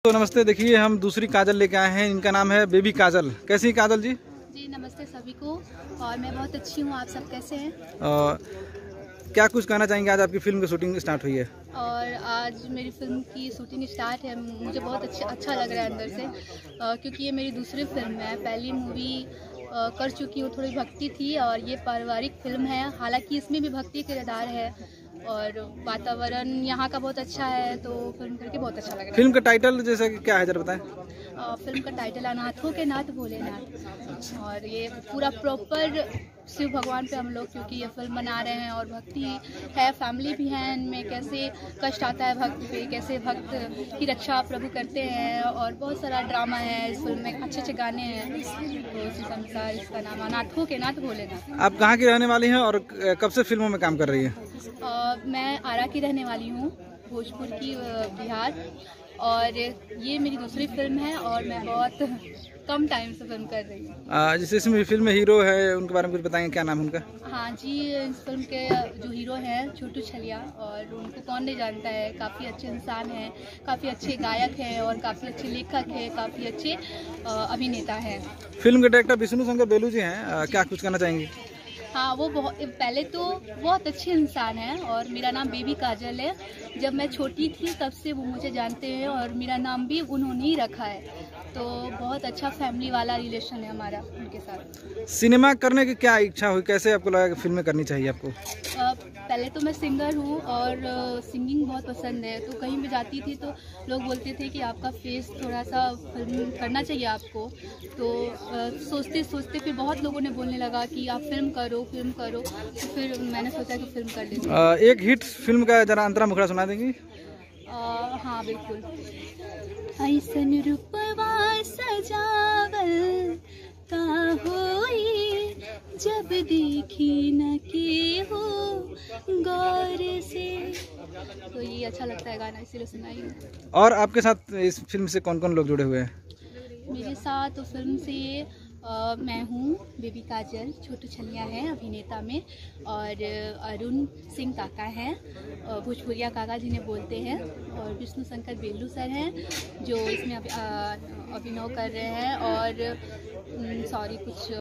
तो नमस्ते। देखिए हम दूसरी काजल लेके आए हैं, इनका नाम है बेबी काजल। कैसी हैं काजल जी? जी नमस्ते सभी को। और मैं बहुत अच्छी हूँ, आप सब कैसे हैं? क्या कुछ कहना चाहेंगे? आज आपकी फिल्म की शूटिंग स्टार्ट हुई है और आज मेरी फिल्म की शूटिंग स्टार्ट है। मुझे बहुत अच्छा लग रहा है अंदर से, क्योंकि ये मेरी दूसरी फिल्म है। पहली मूवी कर चुकी हूँ, थोड़ी भक्ति थी, और ये पारिवारिक फिल्म है। हालांकि इसमें भी भक्ति किरदार है और वातावरण यहाँ का बहुत अच्छा है, तो फिल्म करके बहुत अच्छा लग रहा है। फिल्म का टाइटल जैसे कि क्या है, जरा बताएं। फिल्म का टाइटल अनाथों के नाथ भोलेनाथ, और ये पूरा प्रॉपर शिव भगवान पे हम लोग क्योंकि ये फिल्म बना रहे हैं, और भक्ति है, फैमिली भी है इनमें। कैसे कष्ट आता है भक्त पे, कैसे भक्त की रक्षा प्रभु करते हैं, और बहुत सारा ड्रामा है इस फिल्म में, अच्छे गाने हैं। तो उसी अनुसार इसका नाम अनाथों के नाथ भोलेनाथ। आप कहाँ की रहने वाली हैं और कब से फिल्मों में काम कर रही हैं? मैं आरा की रहने वाली हूँ, भोजपुर की, बिहार। और ये मेरी दूसरी फिल्म है, और मैं बहुत कम टाइम से फिल्म कर रही हूँ। जिस इसमें फिल्म में हीरो है, उनके बारे में कुछ बताएंगे, क्या नाम है उनका? हाँ जी, इस फिल्म के जो हीरो हैं छोटू छलिया, और उनको कौन नहीं जानता है। काफ़ी अच्छे इंसान हैं, काफ़ी अच्छे गायक हैं, और काफ़ी अच्छे लेखक हैं, काफ़ी अच्छे अभिनेता हैं। फिल्म के डायरेक्टर विष्णु शंकर बेलू जी हैं, क्या कुछ कहना चाहेंगे? हाँ, वो पहले तो बहुत अच्छे इंसान हैं, और मेरा नाम बेबी काजल है। जब मैं छोटी थी तब से वो मुझे जानते हैं, और मेरा नाम भी उन्होंने ही रखा है। तो बहुत अच्छा फैमिली वाला रिलेशन है हमारा उनके साथ। सिनेमा करने की क्या इच्छा हुई, कैसे आपको लगा कि फिल्में करनी चाहिए आपको? पहले तो मैं सिंगर हूँ, और सिंगिंग बहुत पसंद है। तो कहीं भी जाती थी तो लोग बोलते थे कि आपका फेस थोड़ा सा फिल्म करना चाहिए आपको। तो सोचते सोचते फिर बहुत लोगों ने बोलने लगा कि आप फिल्म करो। तो फिर मैंने सोचा कि फिल्म कर लेती हूँ। एक हिट फिल्म का जरा अंतरा मुखड़ा सुना देंगी? हाँ बिल्कुल। ऐसन रूपवा सजावल का होई, जब देखी न के हो गौर से। तो ये अच्छा लगता है गाना, इसीलिए सुनाई हूँ। और आपके साथ इस फिल्म से कौन कौन लोग जुड़े हुए हैं? मेरे साथ तो फिल्म से मैं हूँ बेबी काजल, छोटू छलिया है अभिनेता में, और अरुण सिंह काका हैं, भोजपुरिया काका जिन्हें बोलते हैं, और विष्णु शंकर बेलू सर हैं जो इसमें अभिनय कर रहे हैं। और सॉरी कुछ